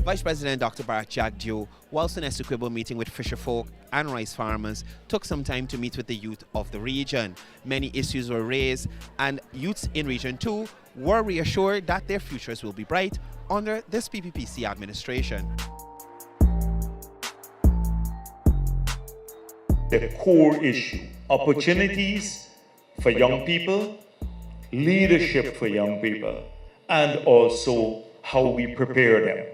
Vice President Dr. Bharrat Jagdeo, whilst in Essequibo meeting with fisherfolk and rice farmers, took some time to meet with the youth of the region. Many issues were raised, and youths in Region 2 were reassured that their futures will be bright under this PPPC administration. The core issue: opportunities for young people, leadership for young people, and also how we prepare them.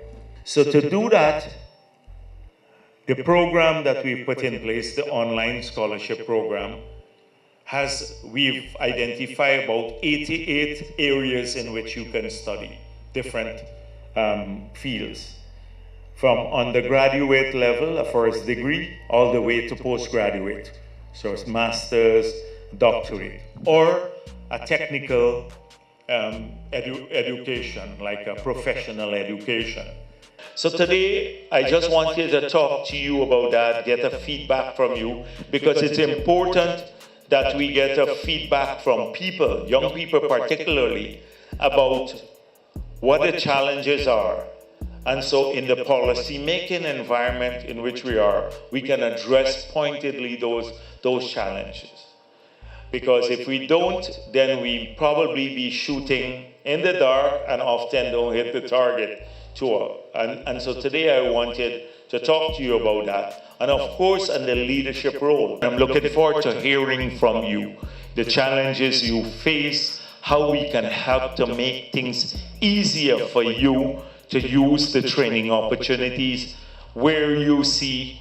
So to do that, the program that we've put in place, the online scholarship program, we've identified about 88 areas in which you can study different fields. From undergraduate level, a first degree, all the way to postgraduate. So it's master's, doctorate, or a technical education, like a professional education. So today, I just wanted to talk to you about that, get a feedback from you, because it's important that we get a feedback from people, young people particularly, about what the challenges are. And so in the policy-making environment in which we are, we can address pointedly those challenges. Because if we don't, then we probably be shooting in the dark and often don't hit the target too. And so today I wanted to talk to you about that. And of course, on the leadership role. I'm looking forward to hearing from you the challenges you face, how we can help to make things easier for you to use the training opportunities, where you see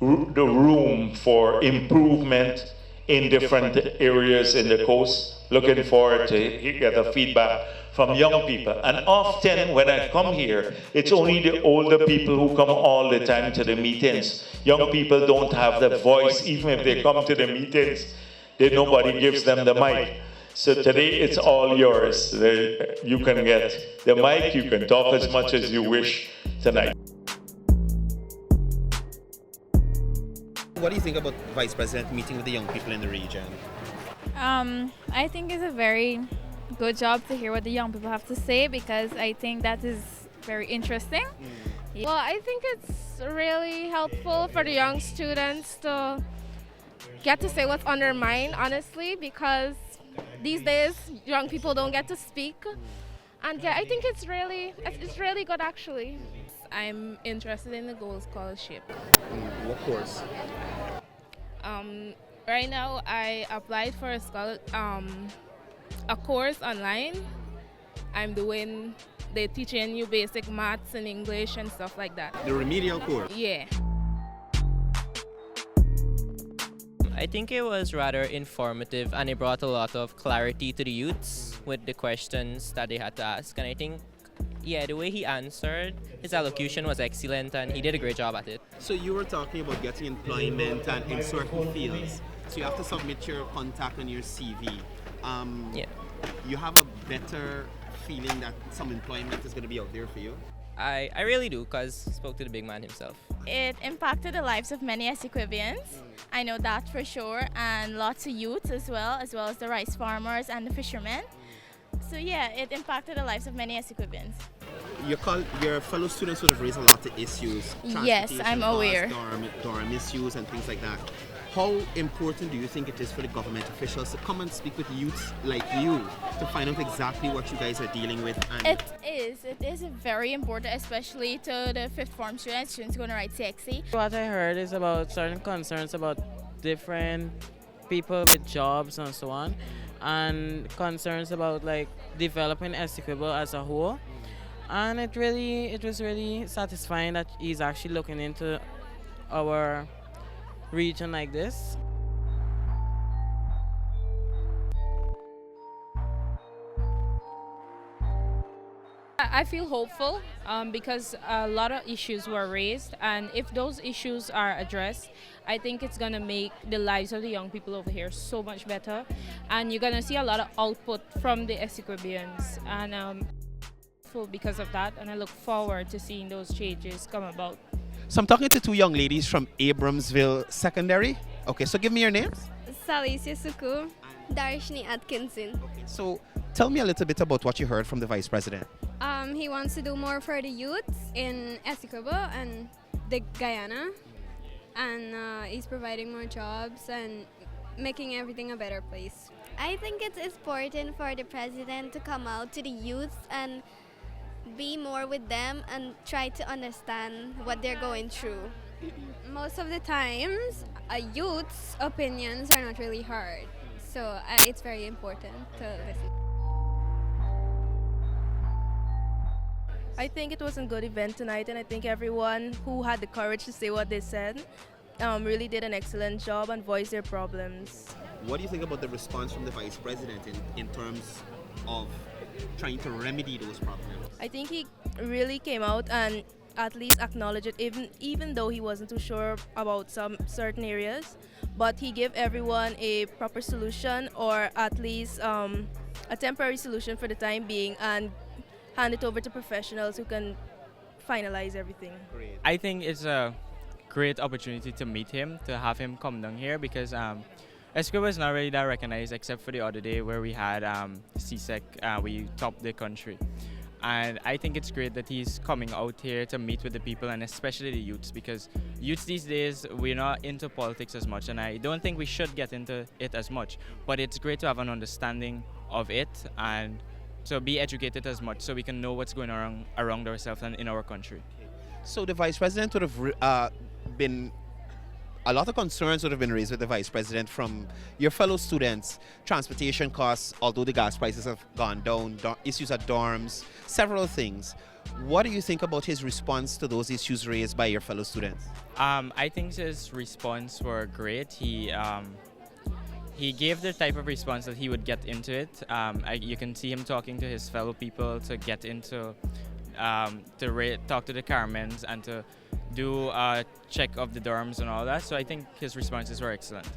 the room for improvement in different areas in the coast. Looking forward to get a feedback from young people. And often when I come here, it's only the older people who come all the time to the meetings. Young people don't have the voice. Even if they come to the meetings, nobody gives them the mic. So today it's all yours. You can get the mic, you can talk as much as you wish tonight. What do you think about Vice President meeting with the young people in the region? I think it's a very good job to hear what the young people have to say, because I think that is very interesting. Well, I think it's really helpful for the young students to get to say what's on their mind, honestly, because these days young people don't get to speak. And yeah, I think it's really good actually. I'm interested in the Gold Scholarship. What course? Right now, I applied for a course online. They're teaching you basic maths and English and stuff like that. The remedial course? Yeah. I think it was rather informative, and it brought a lot of clarity to the youths with the questions that they had to ask. And I think, yeah, the way he answered, his elocution was excellent, and he did a great job at it. So you were talking about getting employment and in certain fields. So you have to submit your contact on your CV. Yeah. You have a better feeling that some employment is going to be out there for you? I really do, because I spoke to the big man himself. It impacted the lives of many Essequibians. I know that for sure, and lots of youth as well as the rice farmers and the fishermen. So yeah, it impacted the lives of many Essequibians. Your fellow students would have raised a lot of issues. Yes, I'm aware. Dorm issues and things like that. How important do you think it is for the government officials to come and speak with youths like you to find out exactly what you guys are dealing with? And It is very important, especially to the fifth form students going to write CXC. What I heard is about certain concerns about different people with jobs and so on, and concerns about like developing Essequibo as a whole. And it was really satisfying that he's actually looking into our region like this. I feel hopeful because a lot of issues were raised, and if those issues are addressed, I think it's going to make the lives of the young people over here so much better, and you're going to see a lot of output from the Essequibians, and because of that, and I look forward to seeing those changes come about. So I'm talking to two young ladies from Abramsville Secondary. Okay, so give me your names. Salicia Suku. And Darshni Atkinson. So tell me a little bit about what you heard from the Vice President. He wants to do more for the youths in Essequibo and the Guyana, and he's providing more jobs and making everything a better place. I think it's important for the president to come out to the youths and be more with them and try to understand what they're going through. Most of the times, a youth's opinions are not really heard, so it's very important to listen. I think it was a good event tonight, and I think everyone who had the courage to say what they said really did an excellent job and voiced their problems. What do you think about the response from the Vice President in terms of trying to remedy those problems? I think he really came out and at least acknowledged it, even though he wasn't too sure about some certain areas. But he gave everyone a proper solution, or at least a temporary solution for the time being, and hand it over to professionals who can finalize everything. Great. I think it's a great opportunity to meet him, to have him come down here, because Essequibo is not really that recognized except for the other day where we had CSEC, we topped the country. And I think it's great that he's coming out here to meet with the people, and especially the youths, because youths these days, we're not into politics as much, and I don't think we should get into it as much. But it's great to have an understanding of it and to be educated as much so we can know what's going on around ourselves and in our country. So the Vice President would have been, a lot of concerns would have been raised with the Vice President from your fellow students. Transportation costs, although the gas prices have gone down, issues at dorms, several things. What do you think about his response to those issues raised by your fellow students? I think his response were great. He gave the type of response that he would get into it. You can see him talking to his fellow people to get into, talk to the Carmens and to do a check of the dorms and all that. So I think his responses were excellent.